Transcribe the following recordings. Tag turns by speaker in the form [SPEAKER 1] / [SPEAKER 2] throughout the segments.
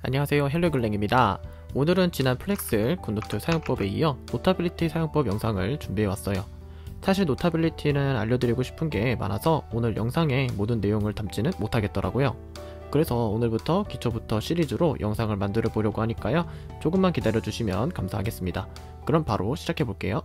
[SPEAKER 1] 안녕하세요, 헬로글랭입니다. 오늘은 지난 플렉스 굿노트 사용법에 이어 노타빌리티 사용법 영상을 준비해왔어요. 사실 노타빌리티는 알려드리고 싶은 게 많아서 오늘 영상에 모든 내용을 담지는 못하겠더라고요. 그래서 오늘부터 기초부터 시리즈로 영상을 만들어 보려고 하니까요, 조금만 기다려주시면 감사하겠습니다. 그럼 바로 시작해볼게요.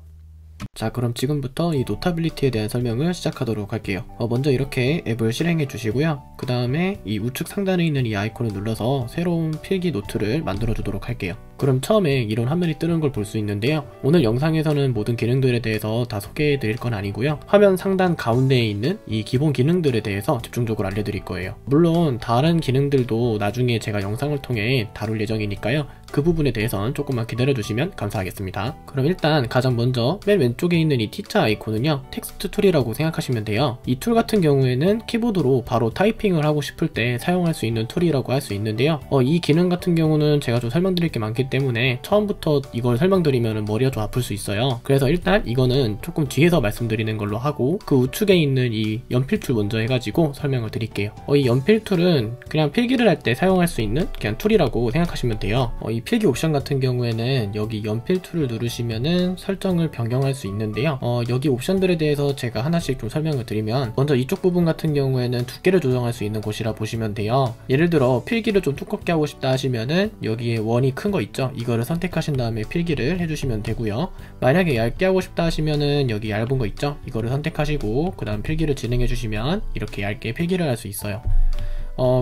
[SPEAKER 1] 자, 그럼 지금부터 이 노타빌리티에 대한 설명을 시작하도록 할게요. 먼저 이렇게 앱을 실행해 주시고요. 그 다음에 이 우측 상단에 있는 이 아이콘을 눌러서 새로운 필기 노트를 만들어 주도록 할게요. 그럼 처음에 이런 화면이 뜨는 걸 볼 수 있는데요, 오늘 영상에서는 모든 기능들에 대해서 다 소개해 드릴 건 아니고요, 화면 상단 가운데에 있는 이 기본 기능들에 대해서 집중적으로 알려드릴 거예요. 물론 다른 기능들도 나중에 제가 영상을 통해 다룰 예정이니까요, 그 부분에 대해서는 조금만 기다려 주시면 감사하겠습니다. 그럼 일단 가장 먼저 맨 왼쪽에 있는 이 T자 아이콘은요, 텍스트 툴이라고 생각하시면 돼요. 이 툴 같은 경우에는 키보드로 바로 타이핑을 하고 싶을 때 사용할 수 있는 툴이라고 할 수 있는데요, 이 기능 같은 경우는 제가 좀 설명드릴 게 많기 때문에 처음부터 이걸 설명드리면 머리가 좀 아플 수 있어요. 그래서 일단 이거는 조금 뒤에서 말씀드리는 걸로 하고, 그 우측에 있는 이 연필 툴 먼저 해가지고 설명을 드릴게요. 이 연필 툴은 그냥 필기를 할 때 사용할 수 있는 그냥 툴이라고 생각하시면 돼요. 이 필기 옵션 같은 경우에는 여기 연필 툴을 누르시면은 설정을 변경할 수 있는데요, 여기 옵션들에 대해서 제가 하나씩 좀 설명을 드리면, 먼저 이쪽 부분 같은 경우에는 두께를 조정할 수 있는 곳이라 보시면 돼요. 예를 들어 필기를 좀 두껍게 하고 싶다 하시면은 여기에 원이 큰 거 있죠, 이거를 선택하신 다음에 필기를 해주시면 되고요. 만약에 얇게 하고 싶다 하시면은 여기 얇은 거 있죠, 이거를 선택하시고 그 다음 필기를 진행해 주시면 이렇게 얇게 필기를 할 수 있어요.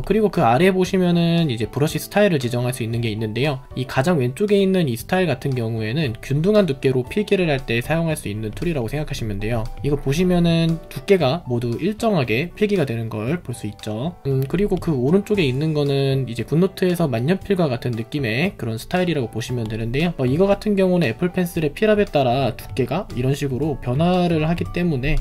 [SPEAKER 1] 그리고 그 아래에 보시면은 이제 브러쉬 스타일을 지정할 수 있는 게 있는데요, 이 가장 왼쪽에 있는 이 스타일 같은 경우에는 균등한 두께로 필기를 할 때 사용할 수 있는 툴이라고 생각하시면 돼요. 이거 보시면은 두께가 모두 일정하게 필기가 되는 걸 볼 수 있죠. 그리고 그 오른쪽에 있는 거는 이제 굿노트에서 만년필과 같은 느낌의 그런 스타일이라고 보시면 되는데요, 이거 같은 경우는 애플 펜슬의 필압에 따라 두께가 이런 식으로 변화를 하기 때문에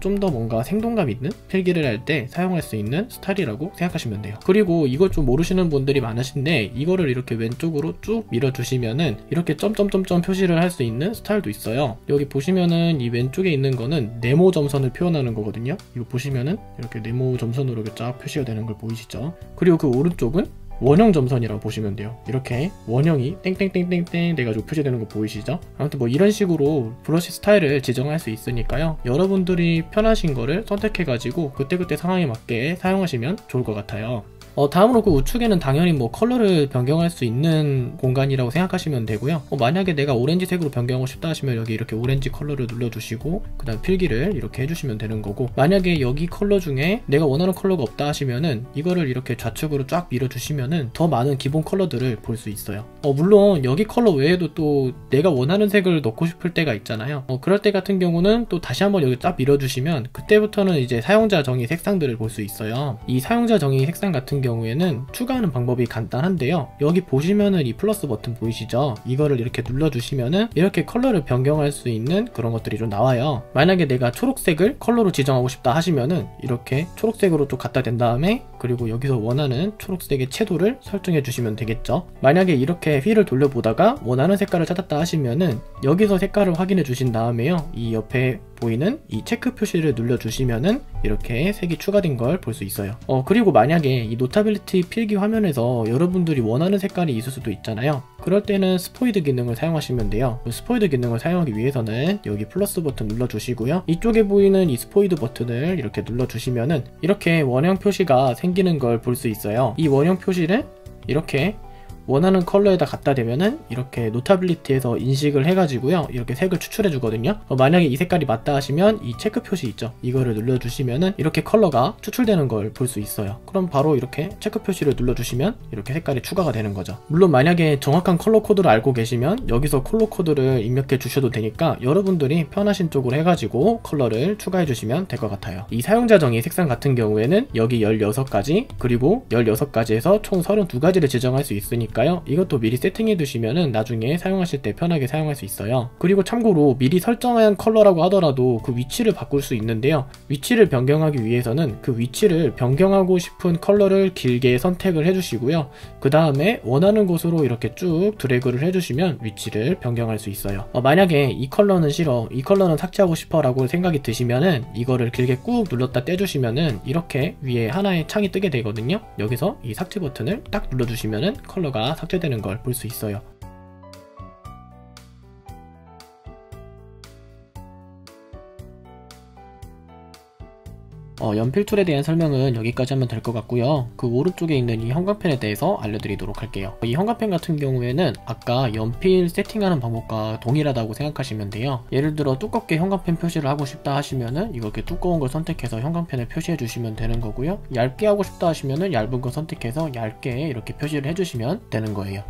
[SPEAKER 1] 좀 더 뭔가 생동감 있는 필기를 할 때 사용할 수 있는 스타일이라고 생각하시면 돼요. 그리고 이걸 좀 모르시는 분들이 많으신데, 이거를 이렇게 왼쪽으로 쭉 밀어주시면은 이렇게 점점점점 표시를 할 수 있는 스타일도 있어요. 여기 보시면은 이 왼쪽에 있는 거는 네모 점선을 표현하는 거거든요. 이거 보시면은 이렇게 네모 점선으로 쫙 표시가 되는 걸 보이시죠? 그리고 그 오른쪽은 원형 점선이라고 보시면 돼요. 이렇게 원형이 땡땡땡땡땡 돼가지고 표시되는 거 보이시죠? 아무튼 뭐 이런 식으로 브러쉬 스타일을 지정할 수 있으니까요, 여러분들이 편하신 거를 선택해가지고 그때그때 상황에 맞게 사용하시면 좋을 것 같아요. 다음으로 그 우측에는 당연히 뭐 컬러를 변경할 수 있는 공간이라고 생각하시면 되고요, 만약에 내가 오렌지색으로 변경하고 싶다 하시면 여기 이렇게 오렌지 컬러를 눌러주시고 그 다음 필기를 이렇게 해주시면 되는 거고, 만약에 여기 컬러 중에 내가 원하는 컬러가 없다 하시면은 이거를 이렇게 좌측으로 쫙 밀어주시면은 더 많은 기본 컬러들을 볼 수 있어요. 물론 여기 컬러 외에도 또 내가 원하는 색을 넣고 싶을 때가 있잖아요. 그럴 때 같은 경우는 또 다시 한번 여기 쫙 밀어주시면 그때부터는 이제 사용자 정의 색상들을 볼 수 있어요. 이 사용자 정의 색상 같은 경우에는 추가하는 방법이 간단한데요, 여기 보시면은 이 플러스 버튼 보이시죠? 이거를 이렇게 눌러주시면은 이렇게 컬러를 변경할 수 있는 그런 것들이 좀 나와요. 만약에 내가 초록색을 컬러로 지정하고 싶다 하시면은 이렇게 초록색으로 또 갖다 댄 다음에, 그리고 여기서 원하는 초록색의 채도를 설정해 주시면 되겠죠. 만약에 이렇게 휠을 돌려보다가 원하는 색깔을 찾았다 하시면은 여기서 색깔을 확인해 주신 다음에요, 이 옆에 보이는 이 체크 표시를 눌러주시면은 이렇게 색이 추가된 걸 볼 수 있어요. 그리고 만약에 이 노타빌리티 필기 화면에서 여러분들이 원하는 색깔이 있을 수도 있잖아요. 그럴 때는 스포이드 기능을 사용하시면 돼요. 스포이드 기능을 사용하기 위해서는 여기 플러스 버튼 눌러주시고요, 이쪽에 보이는 이 스포이드 버튼을 이렇게 눌러주시면은 이렇게 원형 표시가 생기는 걸 볼 수 있어요. 이 원형 표시를 이렇게 원하는 컬러에다 갖다 대면은 이렇게 노타빌리티에서 인식을 해가지고요, 이렇게 색을 추출해 주거든요. 만약에 이 색깔이 맞다 하시면 이 체크 표시 있죠, 이거를 눌러주시면은 이렇게 컬러가 추출되는 걸 볼 수 있어요. 그럼 바로 이렇게 체크 표시를 눌러주시면 이렇게 색깔이 추가가 되는 거죠. 물론 만약에 정확한 컬러 코드를 알고 계시면 여기서 컬러 코드를 입력해 주셔도 되니까 여러분들이 편하신 쪽으로 해가지고 컬러를 추가해 주시면 될 것 같아요. 이 사용자 정의 색상 같은 경우에는 여기 16가지, 그리고 16가지에서 총 32가지를 지정할 수 있으니까 되니까요. 이것도 미리 세팅해 두시면은 나중에 사용하실 때 편하게 사용할 수 있어요. 그리고 참고로 미리 설정한 컬러라고 하더라도 그 위치를 바꿀 수 있는데요. 위치를 변경하기 위해서는 그 위치를 변경하고 싶은 컬러를 길게 선택을 해주시고요. 그 다음에 원하는 곳으로 이렇게 쭉 드래그를 해주시면 위치를 변경할 수 있어요. 만약에 이 컬러는 싫어, 이 컬러는 삭제하고 싶어 라고 생각이 드시면은 이거를 길게 꾹 눌렀다 떼주시면은 이렇게 위에 하나의 창이 뜨게 되거든요. 여기서 이 삭제 버튼을 딱 눌러주시면은 컬러가 삭제되는 걸 볼 수 있어요. 연필 툴에 대한 설명은 여기까지 하면 될 것 같고요. 그 오른쪽에 있는 이 형광펜에 대해서 알려드리도록 할게요. 이 형광펜 같은 경우에는 아까 연필 세팅하는 방법과 동일하다고 생각하시면 돼요. 예를 들어 두껍게 형광펜 표시를 하고 싶다 하시면은 이렇게 두꺼운 걸 선택해서 형광펜을 표시해 주시면 되는 거고요. 얇게 하고 싶다 하시면은 얇은 거 선택해서 얇게 이렇게 표시를 해주시면 되는 거예요.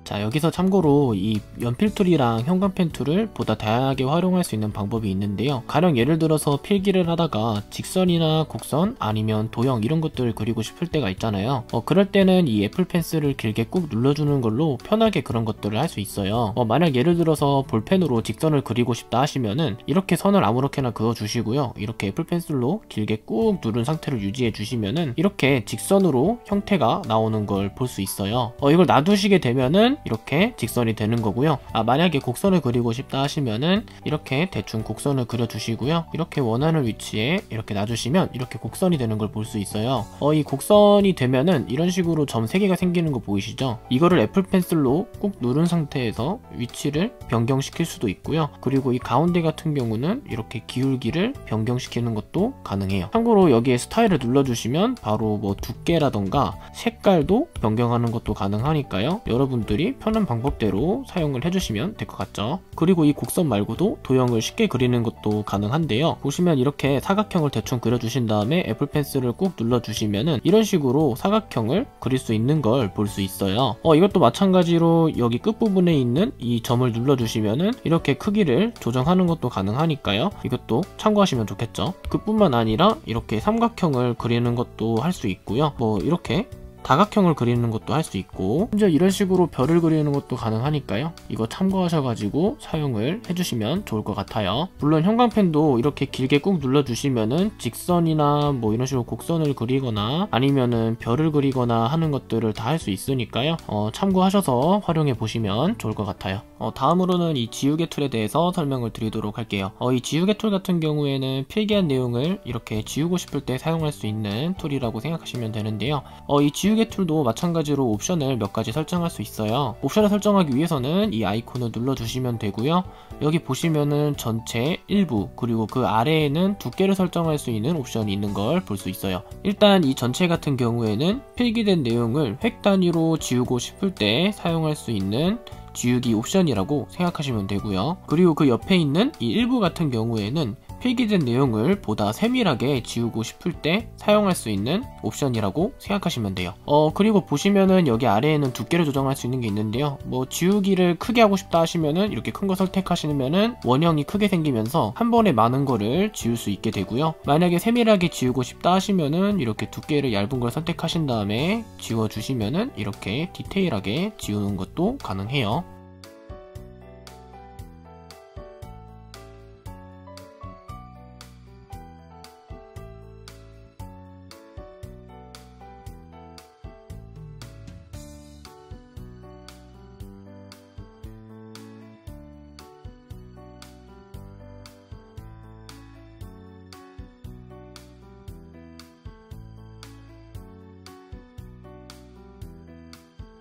[SPEAKER 1] 자, 여기서 참고로 이 연필 툴이랑 형광펜 툴을 보다 다양하게 활용할 수 있는 방법이 있는데요. 가령 예를 들어서 필기를 하다가 직선이나 곡선 아니면 도형 이런 것들을 그리고 싶을 때가 있잖아요. 그럴 때는 이 애플 펜슬을 길게 꾹 눌러주는 걸로 편하게 그런 것들을 할 수 있어요. 만약 예를 들어서 볼펜으로 직선을 그리고 싶다 하시면은 이렇게 선을 아무렇게나 그어 주시고요. 이렇게 애플 펜슬로 길게 꾹 누른 상태를 유지해 주시면은 이렇게 직선으로 형태가 나오는 걸 볼 수 있어요. 이걸 놔두시게 되면은 이렇게 직선이 되는 거고요. 만약에 곡선을 그리고 싶다 하시면은 이렇게 대충 곡선을 그려 주시고요. 이렇게 원하는 위치에 이렇게 놔주시면 이렇게 곡선이 되는 걸 볼 수 있어요. 이 곡선이 되면은 이런 식으로 점 3개가 생기는 거 보이시죠? 이거를 애플 펜슬로 꾹 누른 상태에서 위치를 변경시킬 수도 있고요. 그리고 이 가운데 같은 경우는 이렇게 기울기를 변경시키는 것도 가능해요. 참고로 여기에 스타일을 눌러주시면 바로 뭐 두께라던가 색깔도 변경하는 것도 가능하니까요. 여러분들이 편한 방법대로 사용을 해주시면 될 것 같죠. 그리고 이 곡선 말고도 도형을 쉽게 그리는 것도 가능한데요. 보시면 이렇게 사각형을 대충 그려주신 다음에 애플 펜슬을 꾹 눌러주시면은 이런 식으로 사각형을 그릴 수 있는 걸 볼 수 있어요. 이것도 마찬가지로 여기 끝부분에 있는 이 점을 눌러주시면은 이렇게 크기를 조정하는 것도 가능하니까요. 이것도 참고하시면 좋겠죠. 그뿐만 아니라 이렇게 삼각형을 그리는 것도 할 수 있고요. 뭐 이렇게 다각형을 그리는 것도 할 수 있고 심지어 이런 식으로 별을 그리는 것도 가능하니까요. 이거 참고하셔가지고 사용을 해주시면 좋을 것 같아요. 물론 형광펜도 이렇게 길게 꾹 눌러주시면은 직선이나 뭐 이런 식으로 곡선을 그리거나 아니면은 별을 그리거나 하는 것들을 다 할 수 있으니까요. 참고하셔서 활용해 보시면 좋을 것 같아요. 다음으로는 이 지우개 툴에 대해서 설명을 드리도록 할게요. 이 지우개 툴 같은 경우에는 필기한 내용을 이렇게 지우고 싶을 때 사용할 수 있는 툴이라고 생각하시면 되는데요. 이 지우개 툴도 마찬가지로 옵션을 몇 가지 설정할 수 있어요. 옵션을 설정하기 위해서는 이 아이콘을 눌러주시면 되고요. 여기 보시면은 전체, 일부, 그리고 그 아래에는 두께를 설정할 수 있는 옵션이 있는 걸 볼 수 있어요. 일단 이 전체 같은 경우에는 필기된 내용을 획 단위로 지우고 싶을 때 사용할 수 있는 지우기 옵션이라고 생각하시면 되고요. 그리고 그 옆에 있는 이 일부 같은 경우에는 필기된 내용을 보다 세밀하게 지우고 싶을 때 사용할 수 있는 옵션이라고 생각하시면 돼요. 그리고 보시면은 여기 아래에는 두께를 조정할 수 있는 게 있는데요. 뭐 지우기를 크게 하고 싶다 하시면은 이렇게 큰 거 선택하시면은 원형이 크게 생기면서 한 번에 많은 거를 지울 수 있게 되고요. 만약에 세밀하게 지우고 싶다 하시면은 이렇게 두께를 얇은 걸 선택하신 다음에 지워 주시면은 이렇게 디테일하게 지우는 것도 가능해요.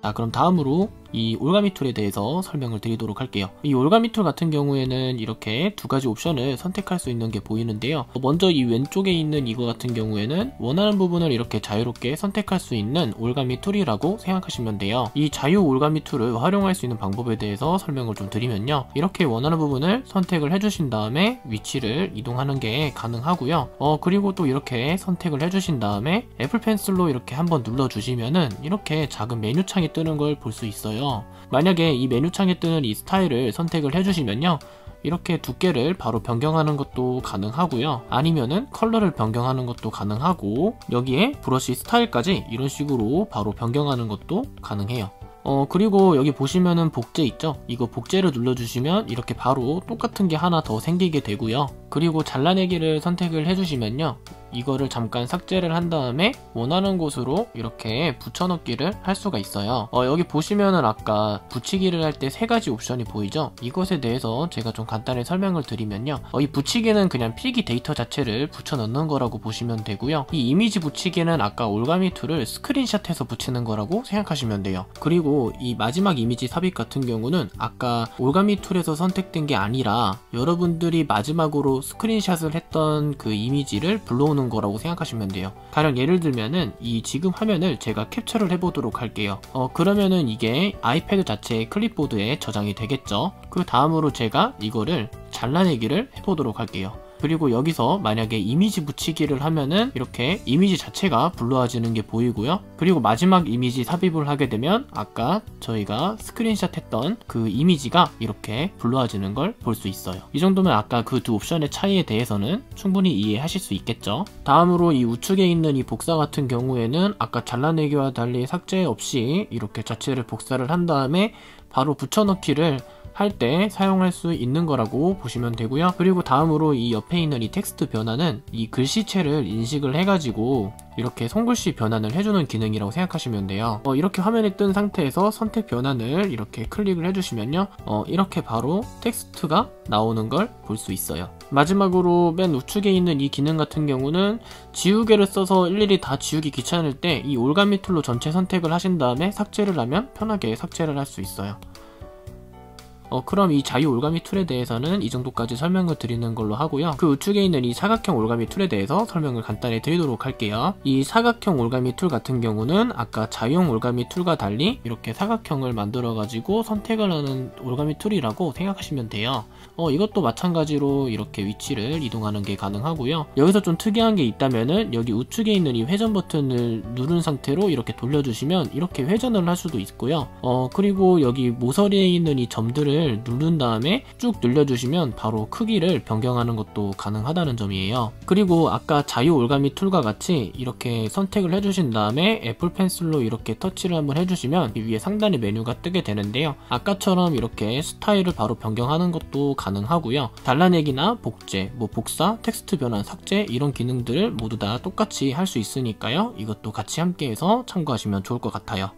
[SPEAKER 1] 자, 그럼 다음으로 이 올가미 툴에 대해서 설명을 드리도록 할게요. 이 올가미 툴 같은 경우에는 이렇게 두 가지 옵션을 선택할 수 있는 게 보이는데요. 먼저 이 왼쪽에 있는 이거 같은 경우에는 원하는 부분을 이렇게 자유롭게 선택할 수 있는 올가미 툴이라고 생각하시면 돼요. 이 자유 올가미 툴을 활용할 수 있는 방법에 대해서 설명을 좀 드리면요. 이렇게 원하는 부분을 선택을 해주신 다음에 위치를 이동하는 게 가능하고요. 그리고 또 이렇게 선택을 해주신 다음에 애플 펜슬로 이렇게 한번 눌러주시면은 이렇게 작은 메뉴창이 뜨는 걸 볼 수 있어요. 있어요. 만약에 이 메뉴창에 뜨는 이 스타일을 선택을 해주시면요, 이렇게 두께를 바로 변경하는 것도 가능하고요, 아니면은 컬러를 변경하는 것도 가능하고, 여기에 브러쉬 스타일까지 이런 식으로 바로 변경하는 것도 가능해요. 그리고 여기 보시면은 복제 있죠? 이거 복제를 눌러주시면 이렇게 바로 똑같은 게 하나 더 생기게 되고요. 그리고 잘라내기를 선택을 해주시면요, 이거를 잠깐 삭제를 한 다음에 원하는 곳으로 이렇게 붙여넣기를 할 수가 있어요. 여기 보시면은 아까 붙이기를 할 때 세 가지 옵션이 보이죠? 이것에 대해서 제가 좀 간단히 설명을 드리면요, 이 붙이기는 그냥 필기 데이터 자체를 붙여넣는 거라고 보시면 되고요, 이 이미지 붙이기는 아까 올가미 툴을 스크린샷해서 붙이는 거라고 생각하시면 돼요. 그리고 이 마지막 이미지 삽입 같은 경우는 아까 올가미 툴에서 선택된 게 아니라 여러분들이 마지막으로 스크린샷을 했던 그 이미지를 불러오는 거라고 생각하시면 돼요. 가령 예를 들면은 이 지금 화면을 제가 캡처를 해보도록 할게요. 그러면은 이게 아이패드 자체의 클립보드에 저장이 되겠죠. 그 다음으로 제가 이거를 잘라내기를 해보도록 할게요. 그리고 여기서 만약에 이미지 붙이기를 하면은 이렇게 이미지 자체가 불러와지는 게 보이고요. 그리고 마지막 이미지 삽입을 하게 되면 아까 저희가 스크린샷 했던 그 이미지가 이렇게 불러와지는 걸 볼 수 있어요. 이 정도면 아까 그 두 옵션의 차이에 대해서는 충분히 이해하실 수 있겠죠. 다음으로 이 우측에 있는 이 복사 같은 경우에는 아까 잘라내기와 달리 삭제 없이 이렇게 자체를 복사를 한 다음에 바로 붙여넣기를 할 때 사용할 수 있는 거라고 보시면 되고요. 그리고 다음으로 이 옆에 있는 이 텍스트 변환은 이 글씨체를 인식을 해가지고 이렇게 손글씨 변환을 해주는 기능이라고 생각하시면 돼요. 이렇게 화면에 뜬 상태에서 선택 변환을 이렇게 클릭을 해주시면요, 이렇게 바로 텍스트가 나오는 걸 볼 수 있어요. 마지막으로 맨 우측에 있는 이 기능 같은 경우는 지우개를 써서 일일이 다 지우기 귀찮을 때 이 올가미 툴로 전체 선택을 하신 다음에 삭제를 하면 편하게 삭제를 할 수 있어요. 그럼 이 자유 올가미 툴에 대해서는 이 정도까지 설명을 드리는 걸로 하고요. 그 우측에 있는 이 사각형 올가미 툴에 대해서 설명을 간단히 드리도록 할게요. 이 사각형 올가미 툴 같은 경우는 아까 자유형 올가미 툴과 달리 이렇게 사각형을 만들어 가지고 선택을 하는 올가미 툴이라고 생각하시면 돼요. 이것도 마찬가지로 이렇게 위치를 이동하는 게 가능하고요. 여기서 좀 특이한 게 있다면은 여기 우측에 있는 이 회전 버튼을 누른 상태로 이렇게 돌려주시면 이렇게 회전을 할 수도 있고요. 그리고 여기 모서리에 있는 이 점들을 누른 다음에 쭉 늘려주시면 바로 크기를 변경하는 것도 가능하다는 점이에요. 그리고 아까 자유 올가미 툴과 같이 이렇게 선택을 해주신 다음에 애플 펜슬로 이렇게 터치를 한번 해주시면 위에 상단에 메뉴가 뜨게 되는데요, 아까처럼 이렇게 스타일을 바로 변경하는 것도 가능하고요, 잘라내기나 복제, 복사, 텍스트 변환, 삭제 이런 기능들을 모두 다 똑같이 할 수 있으니까요, 이것도 같이 함께해서 참고하시면 좋을 것 같아요.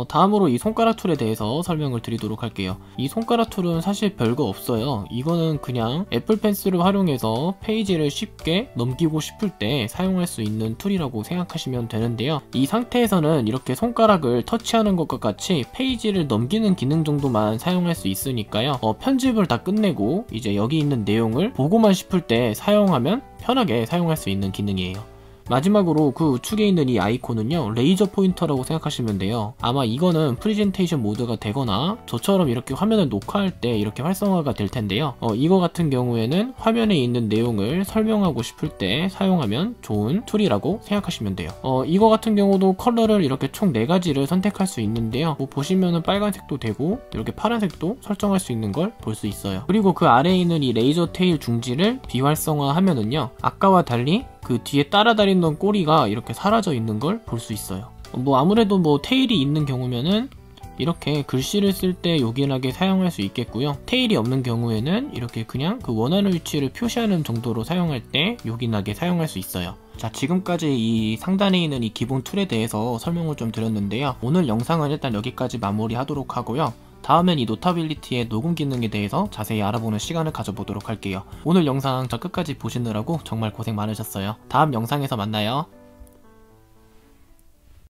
[SPEAKER 1] 다음으로 이 손가락 툴에 대해서 설명을 드리도록 할게요. 이 손가락 툴은 사실 별거 없어요. 이거는 그냥 애플 펜슬을 활용해서 페이지를 쉽게 넘기고 싶을 때 사용할 수 있는 툴이라고 생각하시면 되는데요, 이 상태에서는 이렇게 손가락을 터치하는 것과 같이 페이지를 넘기는 기능 정도만 사용할 수 있으니까요, 편집을 다 끝내고 이제 여기 있는 내용을 보고만 싶을 때 사용하면 편하게 사용할 수 있는 기능이에요. 마지막으로 그 우측에 있는 이 아이콘은요, 레이저 포인터라고 생각하시면 돼요. 아마 이거는 프레젠테이션 모드가 되거나 저처럼 이렇게 화면을 녹화할 때 이렇게 활성화가 될 텐데요, 이거 같은 경우에는 화면에 있는 내용을 설명하고 싶을 때 사용하면 좋은 툴이라고 생각하시면 돼요. 이거 같은 경우도 컬러를 이렇게 총 4가지를 선택할 수 있는데요, 보시면은 빨간색도 되고 이렇게 파란색도 설정할 수 있는 걸 볼 수 있어요. 그리고 그 아래에 있는 이 레이저 테일 중지를 비활성화 하면은요, 아까와 달리 그 뒤에 따라다니던 꼬리가 이렇게 사라져 있는 걸 볼 수 있어요. 아무래도 테일이 있는 경우면은 이렇게 글씨를 쓸 때 요긴하게 사용할 수 있겠고요, 테일이 없는 경우에는 이렇게 그냥 그 원하는 위치를 표시하는 정도로 사용할 때 요긴하게 사용할 수 있어요. 자, 지금까지 이 상단에 있는 이 기본 툴에 대해서 설명을 좀 드렸는데요, 오늘 영상은 일단 여기까지 마무리하도록 하고요, 다음엔 이 노타빌리티의 녹음 기능에 대해서 자세히 알아보는 시간을 가져보도록 할게요. 오늘 영상 저 끝까지 보시느라고 정말 고생 많으셨어요. 다음 영상에서 만나요.